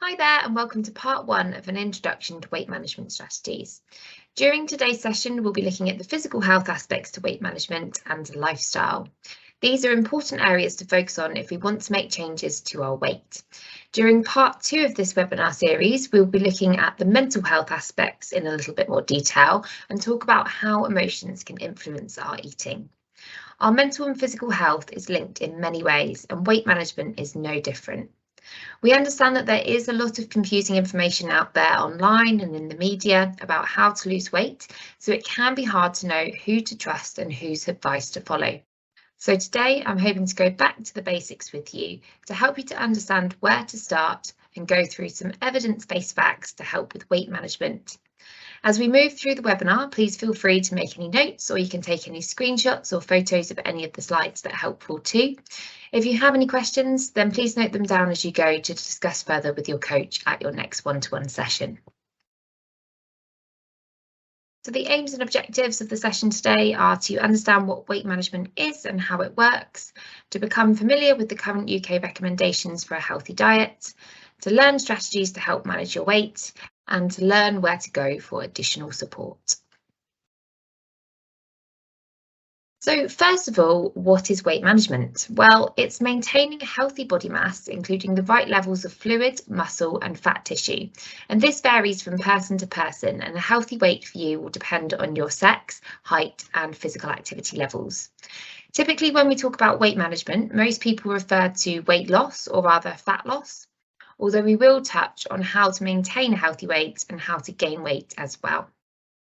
Hi there and welcome to part one of an introduction to weight management strategies. During today's session, we'll be looking at the physical health aspects to weight management and lifestyle. These are important areas to focus on if we want to make changes to our weight. During part two of this webinar series, we'll be looking at the mental health aspects in a little bit more detail and talk about how emotions can influence our eating. Our mental and physical health is linked in many ways, and weight management is no different. We understand that there is a lot of confusing information out there online and in the media about how to lose weight, so it can be hard to know who to trust and whose advice to follow. So today I'm hoping to go back to the basics with you to help you to understand where to start and go through some evidence-based facts to help with weight management. As we move through the webinar, please feel free to make any notes, or you can take any screenshots or photos of any of the slides that are helpful too. If you have any questions, then please note them down as you go to discuss further with your coach at your next one-to-one session. So the aims and objectives of the session today are to understand what weight management is and how it works, to become familiar with the current UK recommendations for a healthy diet, to learn strategies to help manage your weight, and to learn where to go for additional support. So first of all, what is weight management? Well, it's maintaining a healthy body mass, including the right levels of fluid, muscle and fat tissue. And this varies from person to person, and a healthy weight for you will depend on your sex, height and physical activity levels. Typically, when we talk about weight management, most people refer to weight loss, or rather fat loss, although we will touch on how to maintain a healthy weight and how to gain weight as well.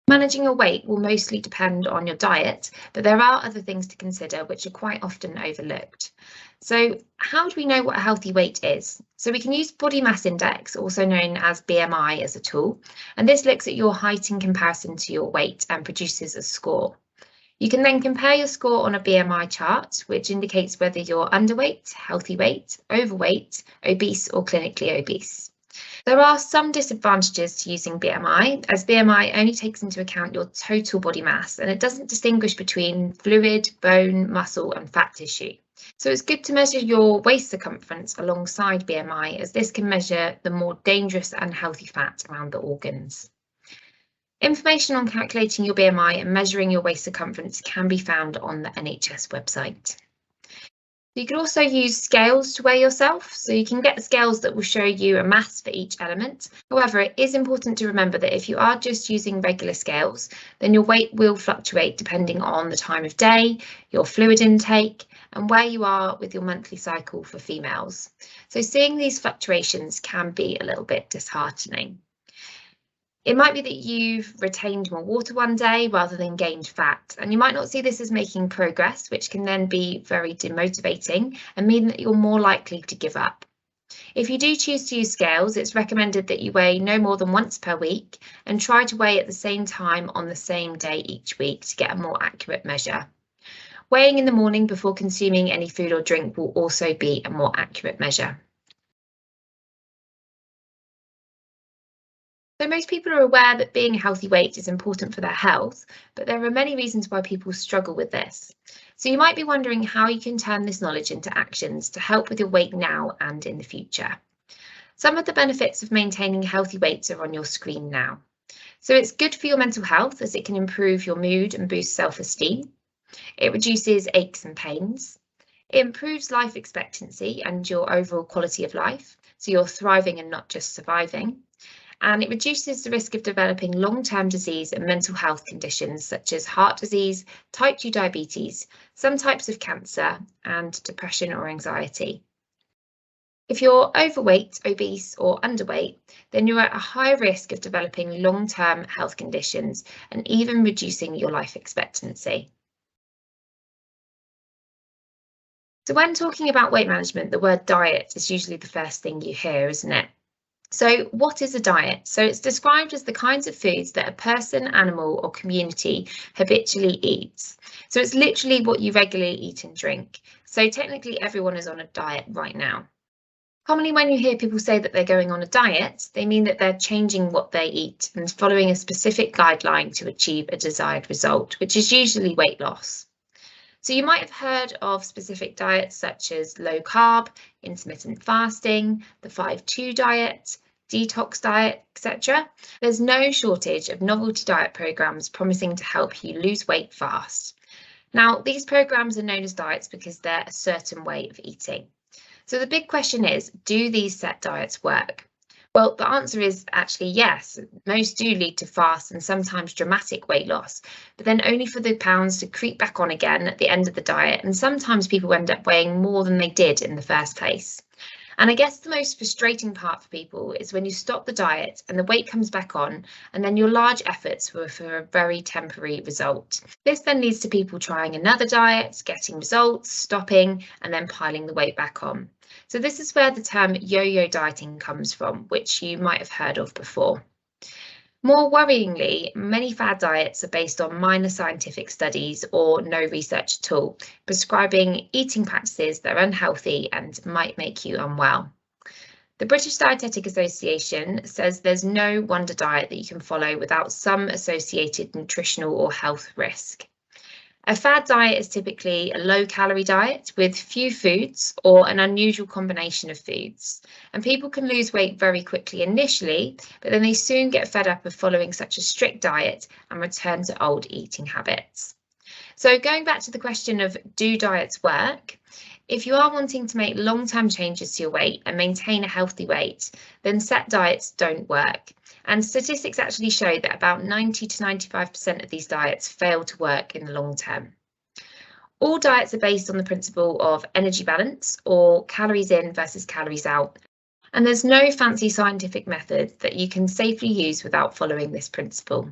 Managing your weight will mostly depend on your diet, but there are other things to consider which are quite often overlooked. So how do we know what a healthy weight is? So we can use body mass index, also known as BMI, as a tool, and this looks at your height in comparison to your weight and produces a score. You can then compare your score on a BMI chart, which indicates whether you're underweight, healthy weight, overweight, obese or clinically obese. There are some disadvantages to using BMI, as BMI only takes into account your total body mass and it doesn't distinguish between fluid, bone, muscle and fat tissue. So it's good to measure your waist circumference alongside BMI, as this can measure the more dangerous and unhealthy fat around the organs. Information on calculating your BMI and measuring your waist circumference can be found on the NHS website. You can also use scales to weigh yourself, so you can get scales that will show you a mass for each element. However, it is important to remember that if you are just using regular scales, then your weight will fluctuate depending on the time of day, your fluid intake, and where you are with your monthly cycle for females. So seeing these fluctuations can be a little bit disheartening. It might be that you've retained more water one day rather than gained fat, and you might not see this as making progress, which can then be very demotivating and mean that you're more likely to give up. If you do choose to use scales, it's recommended that you weigh no more than once per week and try to weigh at the same time on the same day each week to get a more accurate measure. Weighing in the morning before consuming any food or drink will also be a more accurate measure. So most people are aware that being a healthy weight is important for their health, but there are many reasons why people struggle with this. So you might be wondering how you can turn this knowledge into actions to help with your weight now and in the future. Some of the benefits of maintaining healthy weights are on your screen now. So it's good for your mental health, as it can improve your mood and boost self-esteem. It reduces aches and pains. It improves life expectancy and your overall quality of life, so you're thriving and not just surviving. And it reduces the risk of developing long-term disease and mental health conditions such as heart disease, type 2 diabetes, some types of cancer, and depression or anxiety. If you're overweight, obese or underweight, then you're at a higher risk of developing long-term health conditions and even reducing your life expectancy. So when talking about weight management, the word diet is usually the first thing you hear, isn't it? So what is a diet? So it's described as the kinds of foods that a person, animal or community habitually eats. So it's literally what you regularly eat and drink. So technically everyone is on a diet right now. Commonly when you hear people say that they're going on a diet, they mean that they're changing what they eat and following a specific guideline to achieve a desired result, which is usually weight loss. So you might have heard of specific diets such as low carb, intermittent fasting, the 5-2 diet, detox diet, etc. There's no shortage of novelty diet programs promising to help you lose weight fast. Now, these programs are known as diets because they're a certain way of eating. So the big question is, do these set diets work? Well, the answer is actually yes. Most do lead to fast and sometimes dramatic weight loss, but then only for the pounds to creep back on again at the end of the diet. And sometimes people end up weighing more than they did in the first place. And I guess the most frustrating part for people is when you stop the diet and the weight comes back on, and then your large efforts were for a very temporary result. This then leads to people trying another diet, getting results, stopping, and then piling the weight back on. So this is where the term yo-yo dieting comes from, which you might have heard of before. More worryingly, many fad diets are based on minor scientific studies or no research at all, prescribing eating practices that are unhealthy and might make you unwell. The British Dietetic Association says there's no wonder diet that you can follow without some associated nutritional or health risk. A fad diet is typically a low-calorie diet with few foods or an unusual combination of foods. And people can lose weight very quickly initially, but then they soon get fed up of following such a strict diet and return to old eating habits. So going back to the question of, do diets work? If you are wanting to make long-term changes to your weight and maintain a healthy weight, then set diets don't work. And statistics actually show that about 90 to 95% of these diets fail to work in the long term. All diets are based on the principle of energy balance, or calories in versus calories out. And there's no fancy scientific method that you can safely use without following this principle.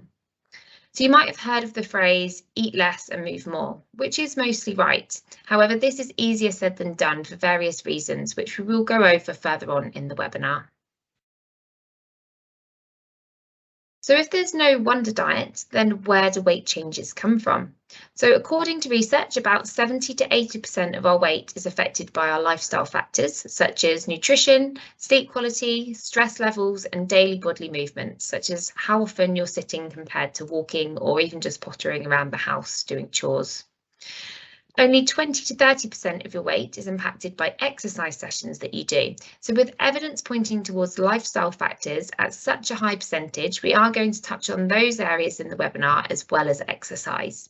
So you might have heard of the phrase, eat less and move more, which is mostly right. However, this is easier said than done for various reasons, which we will go over further on in the webinar. So if there's no wonder diet, then where do weight changes come from? So according to research, about 70 to 80% of our weight is affected by our lifestyle factors, such as nutrition, sleep quality, stress levels, and daily bodily movements, such as how often you're sitting compared to walking or even just pottering around the house doing chores. Only 20 to 30% of your weight is impacted by exercise sessions that you do. So with evidence pointing towards lifestyle factors at such a high percentage, we are going to touch on those areas in the webinar as well as exercise.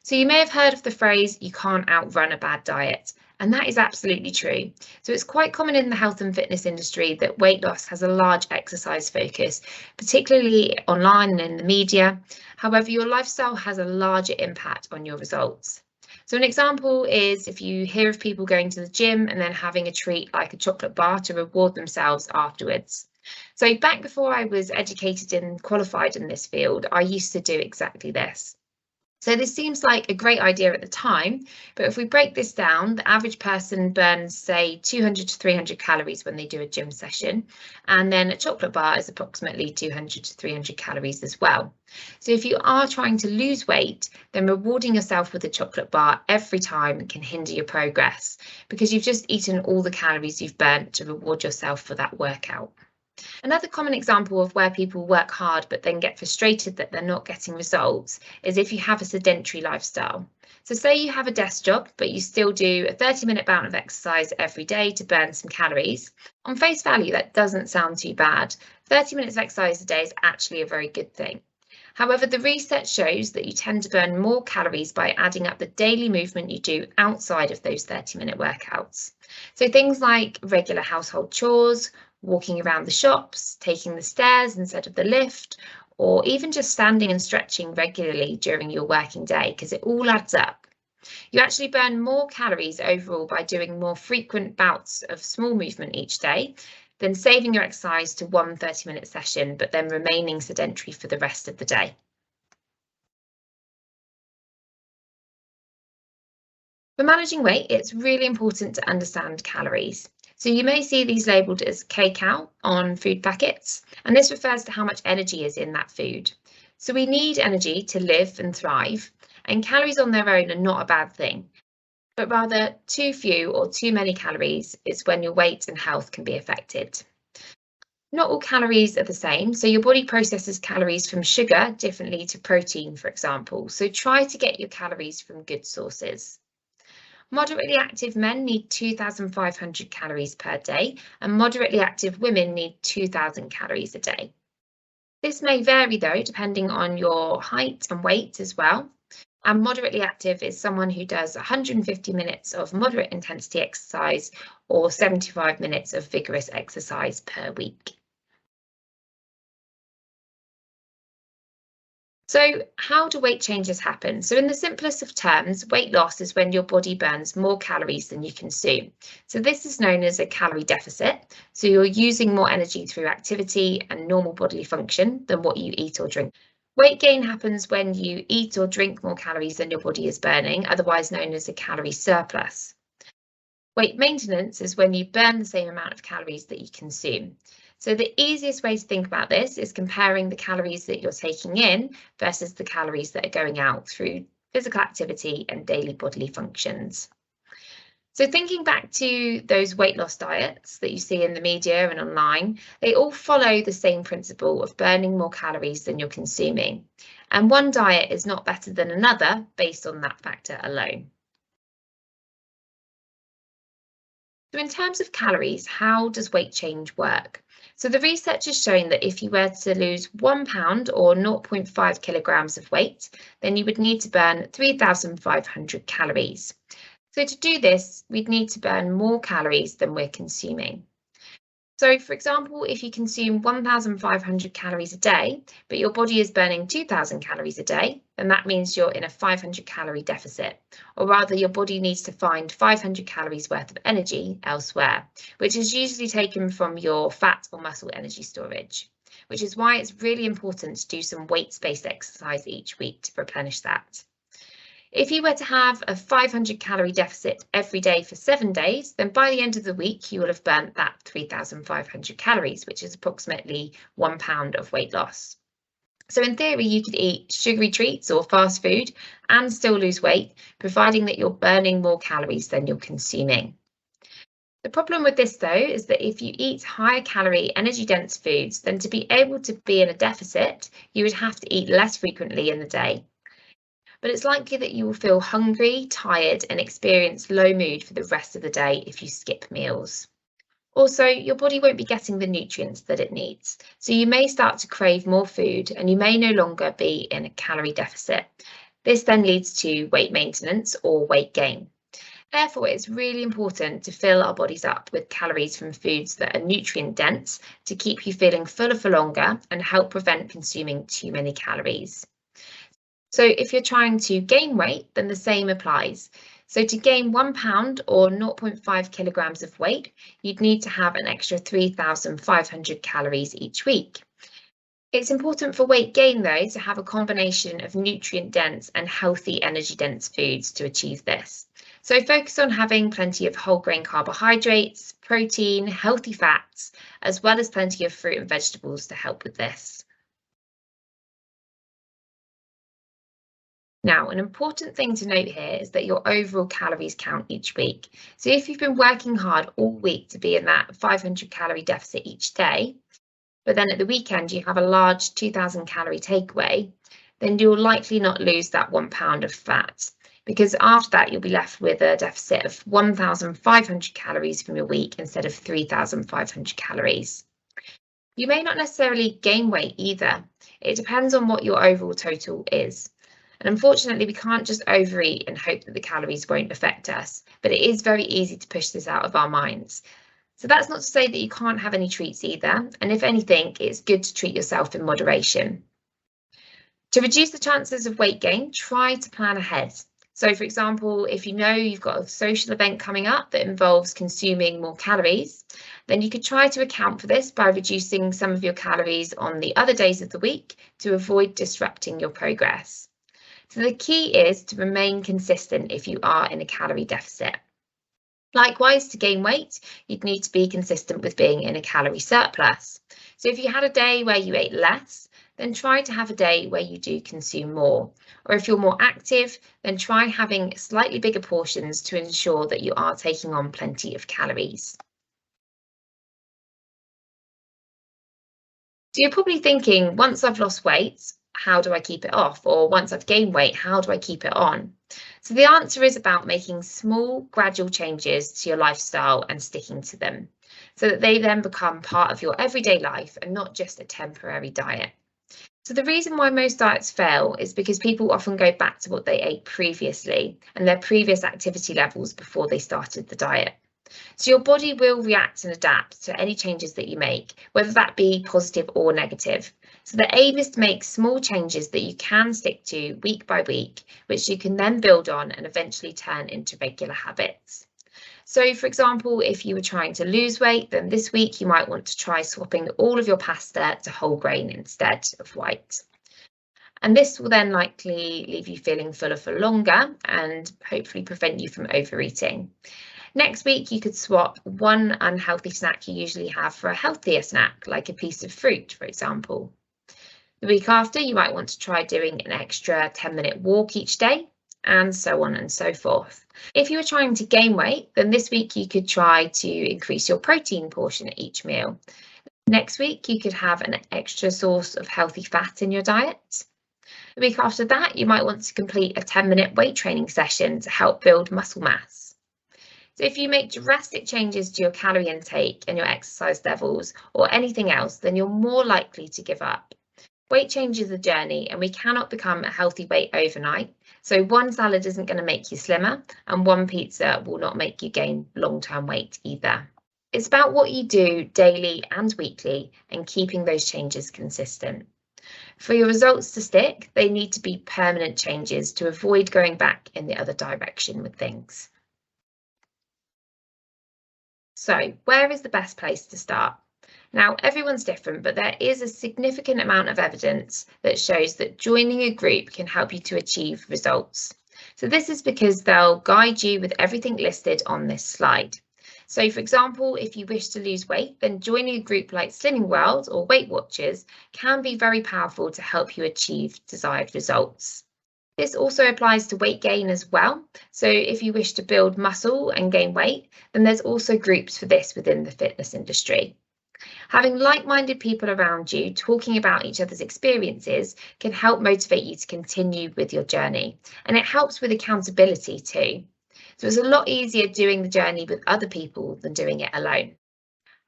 So you may have heard of the phrase, you can't outrun a bad diet. And that is absolutely true. So it's quite common in the health and fitness industry that weight loss has a large exercise focus, particularly online and in the media. However, your lifestyle has a larger impact on your results. So an example is if you hear of people going to the gym and then having a treat like a chocolate bar to reward themselves afterwards. So back before I was educated and qualified in this field, I used to do exactly this. So this seems like a great idea at the time, but if we break this down, the average person burns, say, 200 to 300 calories when they do a gym session, and then a chocolate bar is approximately 200 to 300 calories as well. So if you are trying to lose weight, then rewarding yourself with a chocolate bar every time can hinder your progress because you've just eaten all the calories you've burnt to reward yourself for that workout. Another common example of where people work hard but then get frustrated that they're not getting results is if you have a sedentary lifestyle. So say you have a desk job, but you still do a 30-minute bout of exercise every day to burn some calories. On face value, that doesn't sound too bad. 30 minutes of exercise a day is actually a very good thing. However, the research shows that you tend to burn more calories by adding up the daily movement you do outside of those 30-minute workouts. So things like regular household chores, walking around the shops, taking the stairs instead of the lift, or even just standing and stretching regularly during your working day, because it all adds up. You actually burn more calories overall by doing more frequent bouts of small movement each day than saving your exercise to one 30-minute session, but then remaining sedentary for the rest of the day. For managing weight, it's really important to understand calories. So you may see these labelled as kcal on food packets, and this refers to how much energy is in that food. So we need energy to live and thrive, and calories on their own are not a bad thing, but rather too few or too many calories is when your weight and health can be affected. Not all calories are the same, so your body processes calories from sugar differently to protein, for example, so try to get your calories from good sources. Moderately active men need 2,500 calories per day, and moderately active women need 2,000 calories a day. This may vary though, depending on your height and weight as well. And moderately active is someone who does 150 minutes of moderate intensity exercise or 75 minutes of vigorous exercise per week. So how do weight changes happen? So in the simplest of terms, weight loss is when your body burns more calories than you consume. So this is known as a calorie deficit. So you're using more energy through activity and normal bodily function than what you eat or drink. Weight gain happens when you eat or drink more calories than your body is burning, otherwise known as a calorie surplus. Weight maintenance is when you burn the same amount of calories that you consume. So the easiest way to think about this is comparing the calories that you're taking in versus the calories that are going out through physical activity and daily bodily functions. So thinking back to those weight loss diets that you see in the media and online, they all follow the same principle of burning more calories than you're consuming. And one diet is not better than another based on that factor alone. So in terms of calories, how does weight change work? So the research has shown that if you were to lose 1 pound or 0.5 kilograms of weight, then you would need to burn 3,500 calories. So to do this, we'd need to burn more calories than we're consuming. So for example, if you consume 1,500 calories a day, but your body is burning 2,000 calories a day, then that means you're in a 500 calorie deficit, or rather your body needs to find 500 calories worth of energy elsewhere, which is usually taken from your fat or muscle energy storage, which is why it's really important to do some weights-based exercise each week to replenish that. If you were to have a 500 calorie deficit every day for 7 days, then by the end of the week, you will have burnt that 3,500 calories, which is approximately 1 pound of weight loss. So in theory, you could eat sugary treats or fast food and still lose weight, providing that you're burning more calories than you're consuming. The problem with this, though, is that if you eat higher calorie, energy dense foods, then to be able to be in a deficit, you would have to eat less frequently in the day. But it's likely that you will feel hungry, tired, and experience low mood for the rest of the day if you skip meals. Also, your body won't be getting the nutrients that it needs, so you may start to crave more food and you may no longer be in a calorie deficit. This then leads to weight maintenance or weight gain. Therefore, it's really important to fill our bodies up with calories from foods that are nutrient dense to keep you feeling fuller for longer and help prevent consuming too many calories. So if you're trying to gain weight, then the same applies. So to gain 1 pound or 0.5 kilograms of weight, you'd need to have an extra 3,500 calories each week. It's important for weight gain, though, to have a combination of nutrient-dense and healthy energy-dense foods to achieve this. So focus on having plenty of whole grain carbohydrates, protein, healthy fats, as well as plenty of fruit and vegetables to help with this. Now, an important thing to note here is that your overall calories count each week. So if you've been working hard all week to be in that 500 calorie deficit each day, but then at the weekend you have a large 2,000 calorie takeaway, then you'll likely not lose that 1 pound of fat, because after that you'll be left with a deficit of 1,500 calories from your week instead of 3,500 calories. You may not necessarily gain weight either. It depends on what your overall total is. And unfortunately, we can't just overeat and hope that the calories won't affect us, but it is very easy to push this out of our minds. So that's not to say that you can't have any treats either, and if anything, it's good to treat yourself in moderation. To reduce the chances of weight gain, try to plan ahead. So for example, if you know you've got a social event coming up that involves consuming more calories, then you could try to account for this by reducing some of your calories on the other days of the week to avoid disrupting your progress. So the key is to remain consistent if you are in a calorie deficit. Likewise, to gain weight, you'd need to be consistent with being in a calorie surplus. So if you had a day where you ate less, then try to have a day where you do consume more. Or if you're more active, then try having slightly bigger portions to ensure that you are taking on plenty of calories. So you're probably thinking, once I've lost weight, how do I keep it off? Or once I've gained weight, how do I keep it on? So the answer is about making small, gradual changes to your lifestyle and sticking to them, so that they then become part of your everyday life and not just a temporary diet. So the reason why most diets fail is because people often go back to what they ate previously and their previous activity levels before they started the diet. So your body will react and adapt to any changes that you make, whether that be positive or negative. So the aim is to make small changes that you can stick to week by week, which you can then build on and eventually turn into regular habits. So, for example, if you were trying to lose weight, then this week you might want to try swapping all of your pasta to whole grain instead of white. And this will then likely leave you feeling fuller for longer and hopefully prevent you from overeating. Next week, you could swap one unhealthy snack you usually have for a healthier snack, like a piece of fruit, for example. The week after, you might want to try doing an extra 10-minute walk each day, and so on and so forth. If you were trying to gain weight, then this week you could try to increase your protein portion at each meal. Next week, you could have an extra source of healthy fat in your diet. The week after that, you might want to complete a 10-minute weight training session to help build muscle mass. So if you make drastic changes to your calorie intake and your exercise levels or anything else, then you're more likely to give up. Weight change is a journey and we cannot become a healthy weight overnight. So one salad isn't going to make you slimmer and one pizza will not make you gain long-term weight either. It's about what you do daily and weekly and keeping those changes consistent. For your results to stick, they need to be permanent changes to avoid going back in the other direction with things. So, where is the best place to start? Now, everyone's different, but there is a significant amount of evidence that shows that joining a group can help you to achieve results. So this is because they'll guide you with everything listed on this slide. So for example, if you wish to lose weight, then joining a group like Slimming World or Weight Watchers can be very powerful to help you achieve desired results. This also applies to weight gain as well. So if you wish to build muscle and gain weight, then there's also groups for this within the fitness industry. Having like-minded people around you talking about each other's experiences can help motivate you to continue with your journey, and it helps with accountability too. So it's a lot easier doing the journey with other people than doing it alone.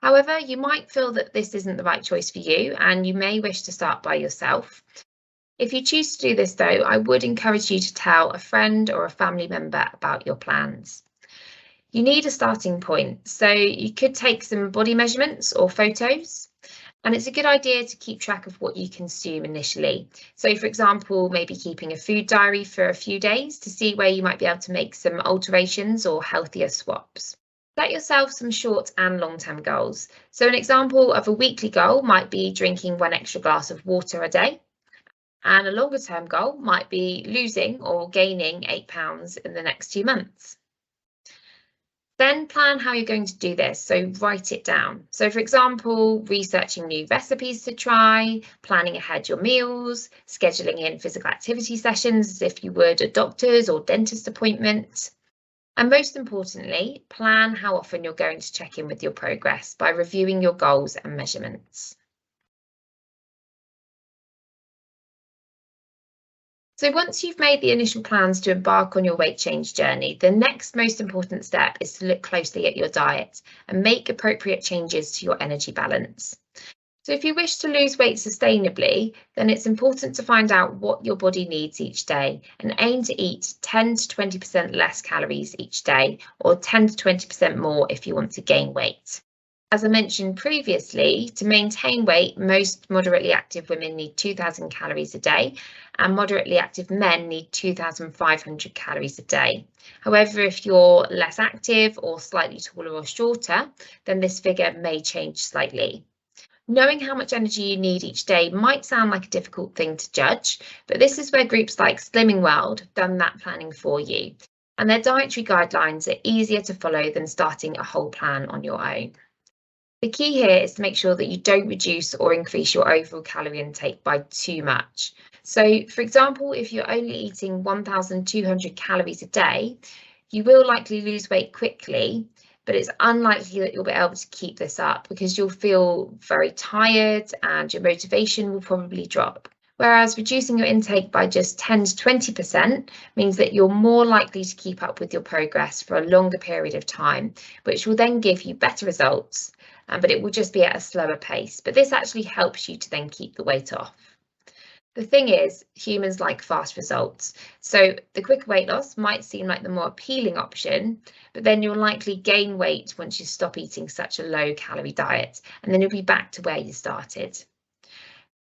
However, you might feel that this isn't the right choice for you and you may wish to start by yourself. If you choose to do this though, I would encourage you to tell a friend or a family member about your plans. You need a starting point, so you could take some body measurements or photos, and it's a good idea to keep track of what you consume initially. So for example, maybe keeping a food diary for a few days to see where you might be able to make some alterations or healthier swaps. Set yourself some short and long-term goals. So an example of a weekly goal might be drinking 1 extra glass of water a day. And a longer term goal might be losing or gaining 8 pounds in the next 2 months. Then plan how you're going to do this, so write it down. So for example, researching new recipes to try, planning ahead your meals, scheduling in physical activity sessions as if you would a doctor's or dentist appointment. And most importantly, plan how often you're going to check in with your progress by reviewing your goals and measurements. So once you've made the initial plans to embark on your weight change journey, the next most important step is to look closely at your diet and make appropriate changes to your energy balance. So if you wish to lose weight sustainably, then it's important to find out what your body needs each day and aim to eat 10 to 20% less calories each day, or 10 to 20% more if you want to gain weight. As I mentioned previously, to maintain weight, most moderately active women need 2,000 calories a day, and moderately active men need 2,500 calories a day. However, if you're less active or slightly taller or shorter, then this figure may change slightly. Knowing how much energy you need each day might sound like a difficult thing to judge, but this is where groups like Slimming World have done that planning for you, and their dietary guidelines are easier to follow than starting a whole plan on your own. The key here is to make sure that you don't reduce or increase your overall calorie intake by too much. So, for example, if you're only eating 1,200 calories a day, you will likely lose weight quickly, but it's unlikely that you'll be able to keep this up because you'll feel very tired and your motivation will probably drop. Whereas reducing your intake by just 10 to 20% means that you're more likely to keep up with your progress for a longer period of time, which will then give you better results, but it will just be at a slower pace. But this actually helps you to then keep the weight off. The thing is, humans like fast results. So the quicker weight loss might seem like the more appealing option, but then you'll likely gain weight once you stop eating such a low calorie diet, and then you'll be back to where you started.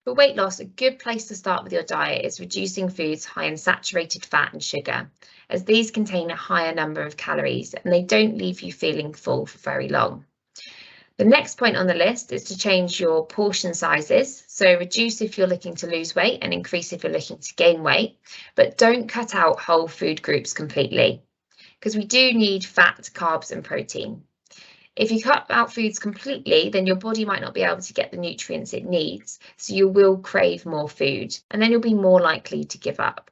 For weight loss, a good place to start with your diet is reducing foods high in saturated fat and sugar, as these contain a higher number of calories and they don't leave you feeling full for very long. The next point on the list is to change your portion sizes. So reduce if you're looking to lose weight and increase if you're looking to gain weight, but don't cut out whole food groups completely, because we do need fat, carbs and protein. If you cut out foods completely, then your body might not be able to get the nutrients it needs, so you will crave more food, and then you'll be more likely to give up.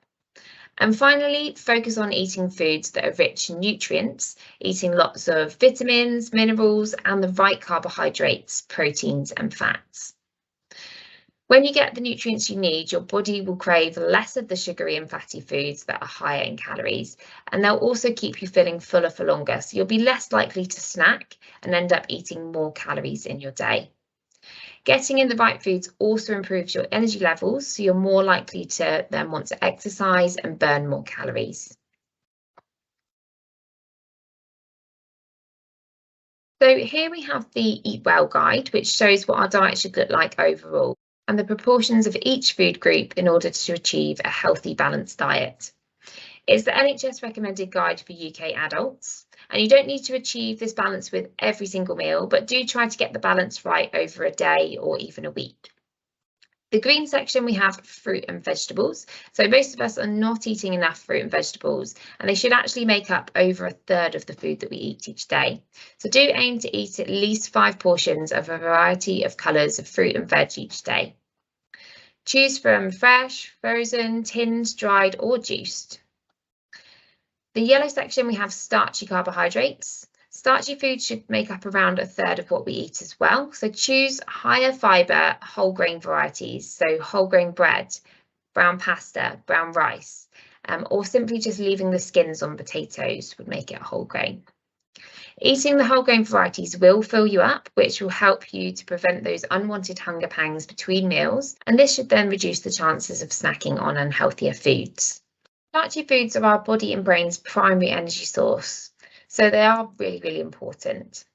And finally, focus on eating foods that are rich in nutrients, eating lots of vitamins, minerals, and the right carbohydrates, proteins, and fats. When you get the nutrients you need, your body will crave less of the sugary and fatty foods that are higher in calories, and they'll also keep you feeling fuller for longer, so you'll be less likely to snack and end up eating more calories in your day. Getting in the right foods also improves your energy levels, so you're more likely to then want to exercise and burn more calories. So here we have the Eat Well guide, which shows what our diet should look like overall, and the proportions of each food group in order to achieve a healthy, balanced diet. It's the NHS recommended guide for UK adults, and you don't need to achieve this balance with every single meal, but do try to get the balance right over a day or even a week. The green section, we have fruit and vegetables. So most of us are not eating enough fruit and vegetables, and they should actually make up over a third of the food that we eat each day. So do aim to eat at least 5 portions of a variety of colours of fruit and veg each day. Choose from fresh, frozen, tinned, dried or juiced. The yellow section, we have starchy carbohydrates. Starchy foods should make up around a third of what we eat as well. So choose higher fibre whole grain varieties, so whole grain bread, brown pasta, brown rice, or simply just leaving the skins on potatoes would make it whole grain. Eating the whole grain varieties will fill you up, which will help you to prevent those unwanted hunger pangs between meals, and this should then reduce the chances of snacking on unhealthier foods. Starchy foods are our body and brain's primary energy source, so they are really, really important.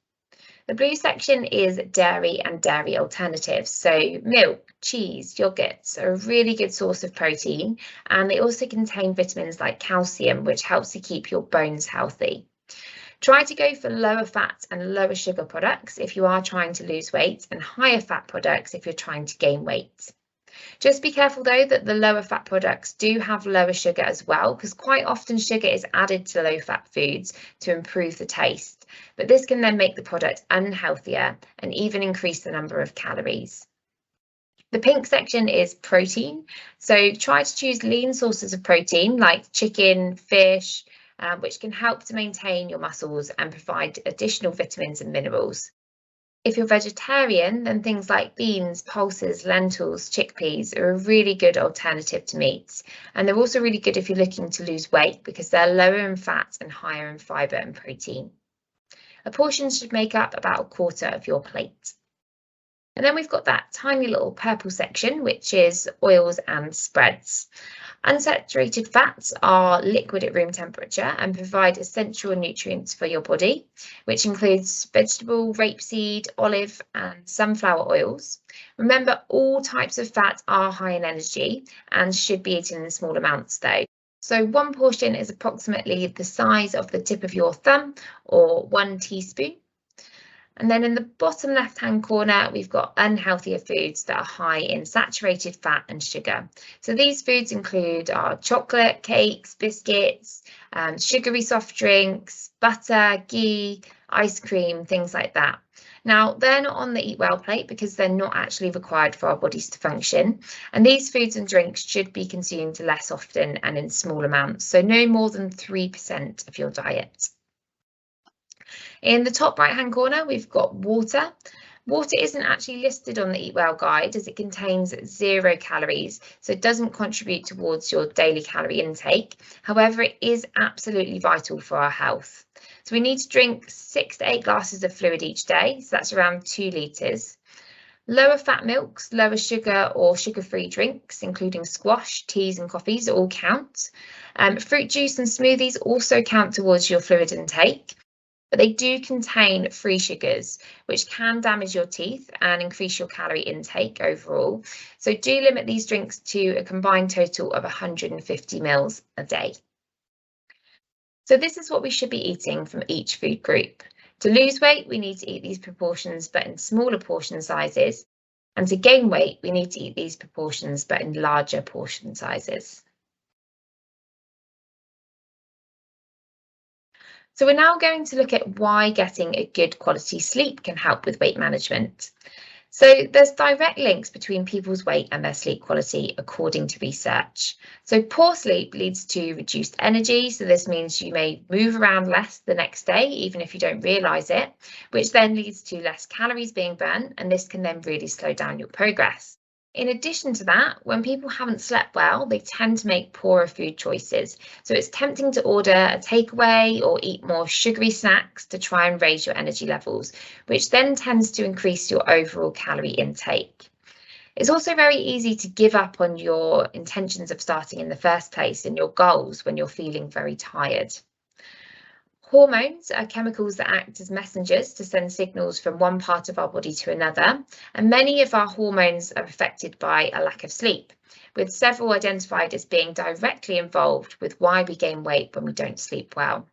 The blue section is dairy and dairy alternatives. So milk, cheese, yogurts are a really good source of protein, and they also contain vitamins like calcium, which helps to keep your bones healthy. Try to go for lower fat and lower sugar products if you are trying to lose weight, and higher fat products if you're trying to gain weight. Just be careful though that the lower fat products do have lower sugar as well, because quite often sugar is added to low fat foods to improve the taste, but this can then make the product unhealthier and even increase the number of calories. The pink section is protein, so try to choose lean sources of protein like chicken, fish, which can help to maintain your muscles and provide additional vitamins and minerals. If you're vegetarian, then things like beans, pulses, lentils, chickpeas are a really good alternative to meats. And they're also really good if you're looking to lose weight because they're lower in fat and higher in fibre and protein. A portion should make up about a quarter of your plate. And then we've got that tiny little purple section, which is oils and spreads. Unsaturated fats are liquid at room temperature and provide essential nutrients for your body, which includes vegetable, rapeseed, olive and sunflower oils. Remember, all types of fat are high in energy and should be eaten in small amounts though. So 1 portion is approximately the size of the tip of your thumb, or 1 teaspoon. And then in the bottom left-hand corner, we've got unhealthier foods that are high in saturated fat and sugar. So these foods include our chocolate, cakes, biscuits, sugary soft drinks, butter, ghee, ice cream, things like that. Now, they're not on the Eat Well plate because they're not actually required for our bodies to function. And these foods and drinks should be consumed less often and in small amounts, so no more than 3% of your diet. In the top right-hand corner, we've got water. Water isn't actually listed on the Eat Well guide as it contains 0 calories, so it doesn't contribute towards your daily calorie intake. However, it is absolutely vital for our health. So we need to drink 6 to 8 glasses of fluid each day, so that's around 2 litres. Lower fat milks, lower sugar or sugar-free drinks, including squash, teas and coffees, all count. Fruit juice and smoothies also count towards your fluid intake, but they do contain free sugars, which can damage your teeth and increase your calorie intake overall. So do limit these drinks to a combined total of 150 mils a day. So this is what we should be eating from each food group. To lose weight, we need to eat these proportions, but in smaller portion sizes. And to gain weight, we need to eat these proportions, but in larger portion sizes. So we're now going to look at why getting a good quality sleep can help with weight management. So there's direct links between people's weight and their sleep quality according to research. So poor sleep leads to reduced energy. So this means you may move around less the next day, even if you don't realise it, which then leads to less calories being burnt, and this can then really slow down your progress. In addition to that, when people haven't slept well, they tend to make poorer food choices. So it's tempting to order a takeaway or eat more sugary snacks to try and raise your energy levels, which then tends to increase your overall calorie intake. It's also very easy to give up on your intentions of starting in the first place and your goals when you're feeling very tired. Hormones are chemicals that act as messengers to send signals from one part of our body to another, and many of our hormones are affected by a lack of sleep, with several identified as being directly involved with why we gain weight when we don't sleep well.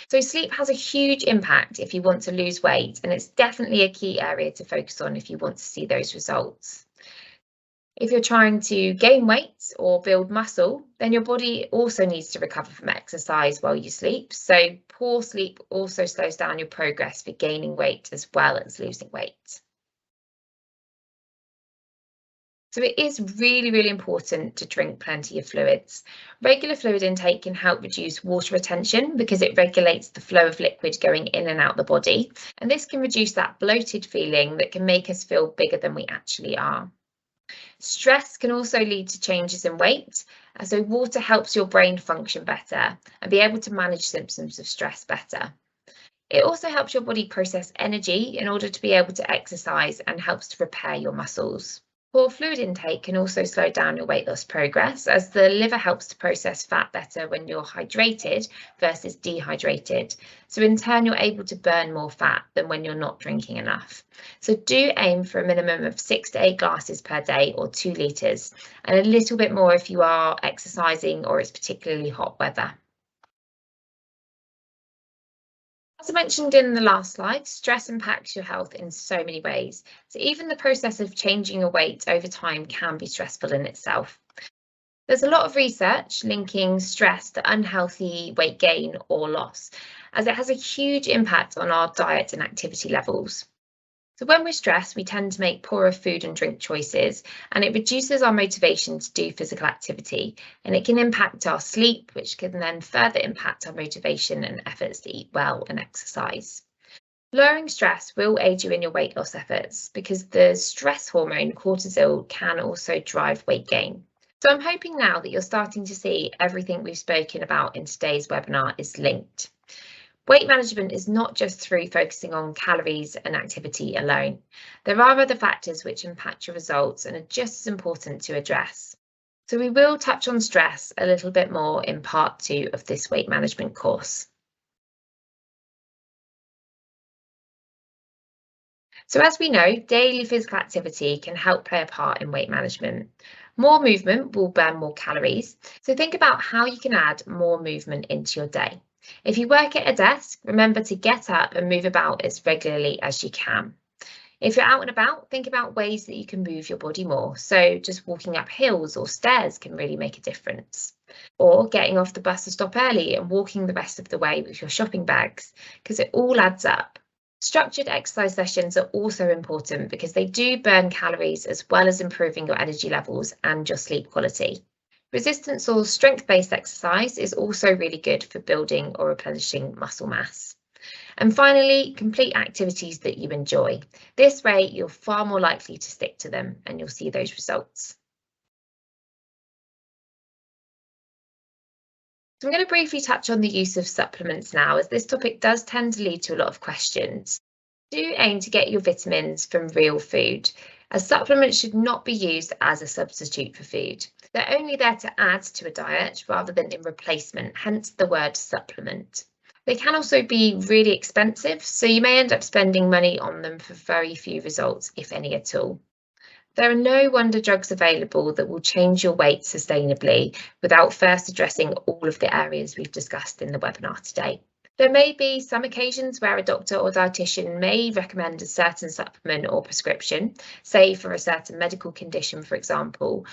So sleep has a huge impact if you want to lose weight, and it's definitely a key area to focus on if you want to see those results. If you're trying to gain weight or build muscle, then your body also needs to recover from exercise while you sleep. So poor sleep also slows down your progress for gaining weight as well as losing weight. So it is really, really important to drink plenty of fluids. Regular fluid intake can help reduce water retention because it regulates the flow of liquid going in and out the body. And this can reduce that bloated feeling that can make us feel bigger than we actually are. Stress can also lead to changes in weight, so water helps your brain function better and be able to manage symptoms of stress better. It also helps your body process energy in order to be able to exercise and helps to repair your muscles. Poor fluid intake can also slow down your weight loss progress, as the liver helps to process fat better when you're hydrated versus dehydrated. So in turn, you're able to burn more fat than when you're not drinking enough. So do aim for a minimum of 6 to 8 glasses per day or 2 litres, and a little bit more if you are exercising or it's particularly hot weather. As I mentioned in the last slide, stress impacts your health in so many ways. So even the process of changing your weight over time can be stressful in itself. There's a lot of research linking stress to unhealthy weight gain or loss, as it has a huge impact on our diet and activity levels. So when we're stressed, we tend to make poorer food and drink choices, and it reduces our motivation to do physical activity, and it can impact our sleep, which can then further impact our motivation and efforts to eat well and exercise. Lowering stress will aid you in your weight loss efforts because the stress hormone cortisol can also drive weight gain. So I'm hoping now that you're starting to see everything we've spoken about in today's webinar is linked. Weight management is not just through focusing on calories and activity alone. There are other factors which impact your results and are just as important to address. So we will touch on stress a little bit more in part 2 of this weight management course. So as we know, daily physical activity can help play a part in weight management. More movement will burn more calories, so think about how you can add more movement into your day. If you work at a desk, remember to get up and move about as regularly as you can. If you're out and about, think about ways that you can move your body more. So just walking up hills or stairs can really make a difference. Or getting off the bus to stop early and walking the rest of the way with your shopping bags, because it all adds up. Structured exercise sessions are also important because they do burn calories as well as improving your energy levels and your sleep quality. Resistance or strength-based exercise is also really good for building or replenishing muscle mass. And finally, complete activities that you enjoy. This way, you're far more likely to stick to them and you'll see those results. So I'm going to briefly touch on the use of supplements now, as this topic does tend to lead to a lot of questions. Do aim to get your vitamins from real food, as supplements should not be used as a substitute for food. They're only there to add to a diet rather than in replacement, hence the word supplement. They can also be really expensive, so you may end up spending money on them for very few results, if any at all. There are no wonder drugs available that will change your weight sustainably without first addressing all of the areas we've discussed in the webinar today. There may be some occasions where a doctor or dietitian may recommend a certain supplement or prescription, say for a certain medical condition, for example,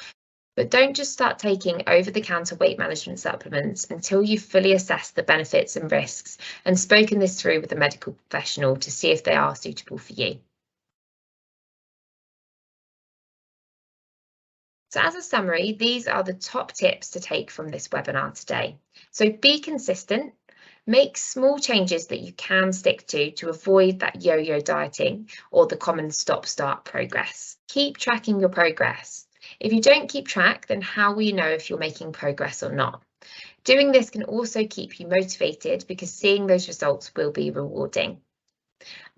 but don't just start taking over-the-counter weight management supplements until you've fully assessed the benefits and risks and spoken this through with a medical professional to see if they are suitable for you. So as a summary, these are the top tips to take from this webinar today. So be consistent, make small changes that you can stick to avoid that yo-yo dieting or the common stop-start progress. Keep tracking your progress. If you don't keep track, then how will you know if you're making progress or not? Doing this can also keep you motivated because seeing those results will be rewarding.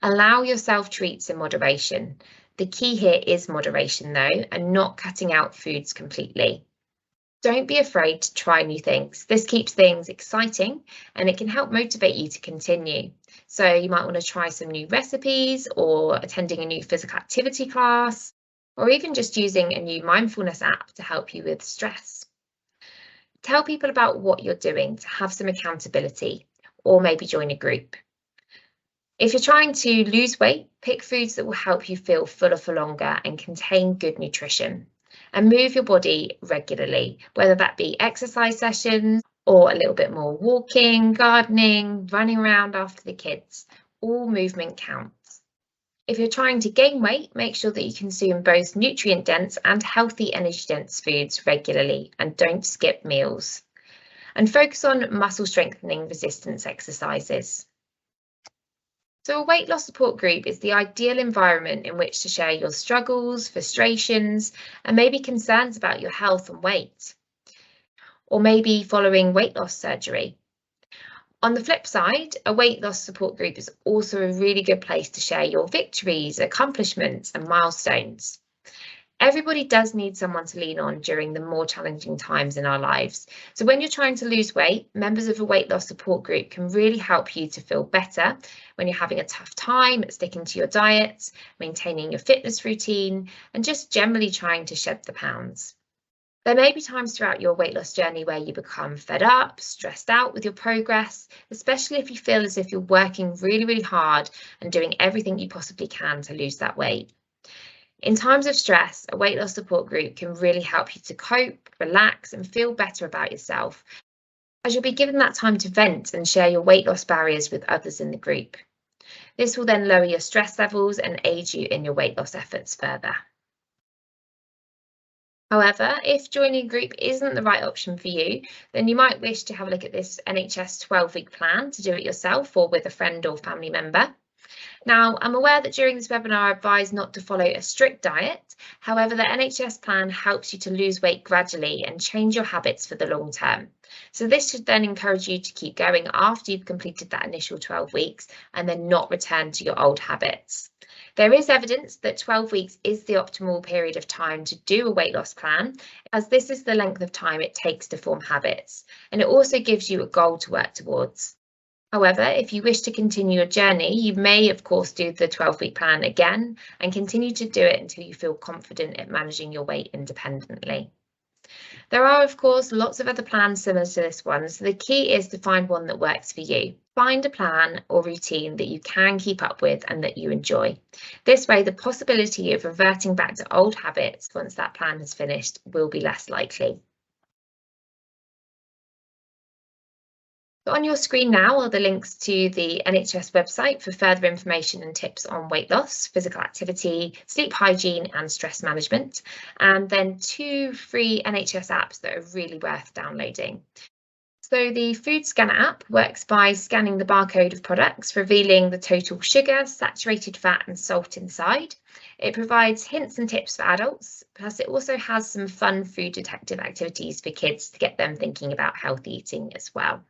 Allow yourself treats in moderation. The key here is moderation though, and not cutting out foods completely. Don't be afraid to try new things. This keeps things exciting and it can help motivate you to continue. So you might want to try some new recipes or attending a new physical activity class, or even just using a new mindfulness app to help you with stress. Tell people about what you're doing to have some accountability, or maybe join a group. If you're trying to lose weight, pick foods that will help you feel fuller for longer and contain good nutrition. And move your body regularly, whether that be exercise sessions or a little bit more walking, gardening, running around after the kids. All movement counts. If you're trying to gain weight, make sure that you consume both nutrient-dense and healthy energy-dense foods regularly and don't skip meals. And focus on muscle strengthening resistance exercises. So a weight loss support group is the ideal environment in which to share your struggles, frustrations, and maybe concerns about your health and weight, or maybe following weight loss surgery. On the flip side, a weight loss support group is also a really good place to share your victories, accomplishments, and milestones. Everybody does need someone to lean on during the more challenging times in our lives. So when you're trying to lose weight, members of a weight loss support group can really help you to feel better when you're having a tough time at sticking to your diet, maintaining your fitness routine, and just generally trying to shed the pounds. There may be times throughout your weight loss journey where you become fed up, stressed out with your progress, especially if you feel as if you're working really, really hard and doing everything you possibly can to lose that weight. In times of stress, a weight loss support group can really help you to cope, relax, and feel better about yourself, as you'll be given that time to vent and share your weight loss barriers with others in the group. This will then lower your stress levels and aid you in your weight loss efforts further. However, if joining a group isn't the right option for you, then you might wish to have a look at this NHS 12-week plan to do it yourself or with a friend or family member. Now, I'm aware that during this webinar, I advise not to follow a strict diet. However, the NHS plan helps you to lose weight gradually and change your habits for the long term. So this should then encourage you to keep going after you've completed that initial 12 weeks and then not return to your old habits. There is evidence that 12 weeks is the optimal period of time to do a weight loss plan, as this is the length of time it takes to form habits, and it also gives you a goal to work towards. However, if you wish to continue your journey, you may, of course, do the 12-week plan again and continue to do it until you feel confident at managing your weight independently. There are, of course, lots of other plans similar to this one, so the key is to find one that works for you. Find a plan or routine that you can keep up with and that you enjoy. This way, the possibility of reverting back to old habits once that plan has finished will be less likely. On your screen now are the links to the NHS website for further information and tips on weight loss, physical activity, sleep hygiene and stress management, and then 2 free NHS apps that are really worth downloading. So the Food Scanner app works by scanning the barcode of products, revealing the total sugar, saturated fat and salt inside. It provides hints and tips for adults, plus it also has some fun food detective activities for kids to get them thinking about healthy eating as well.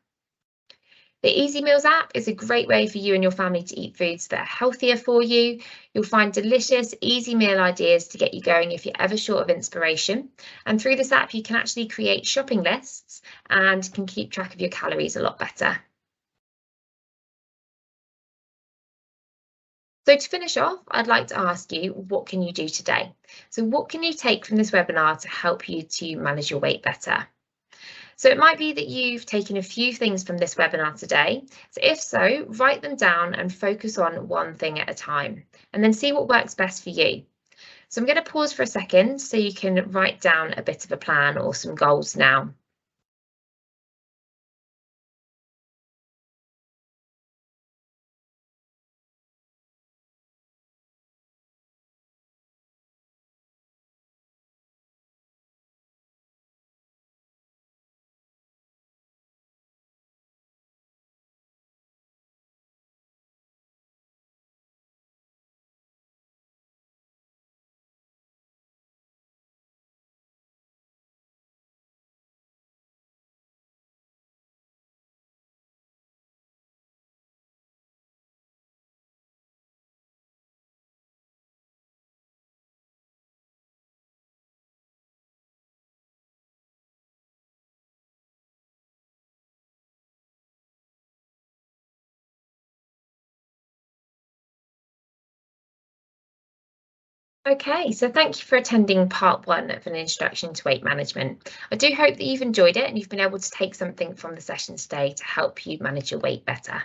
The Easy Meals app is a great way for you and your family to eat foods that are healthier for you. You'll find delicious, easy meal ideas to get you going if you're ever short of inspiration. And through this app, you can actually create shopping lists and can keep track of your calories a lot better. So to finish off, I'd like to ask you, what can you do today? So what can you take from this webinar to help you to manage your weight better? So it might be that you've taken a few things from this webinar today. So if so, write them down and focus on one thing at a time, and then see what works best for you. So I'm going to pause for a second so you can write down a bit of a plan or some goals now. Okay, so thank you for attending part one of an introduction to weight management. I do hope that you've enjoyed it and you've been able to take something from the session today to help you manage your weight better.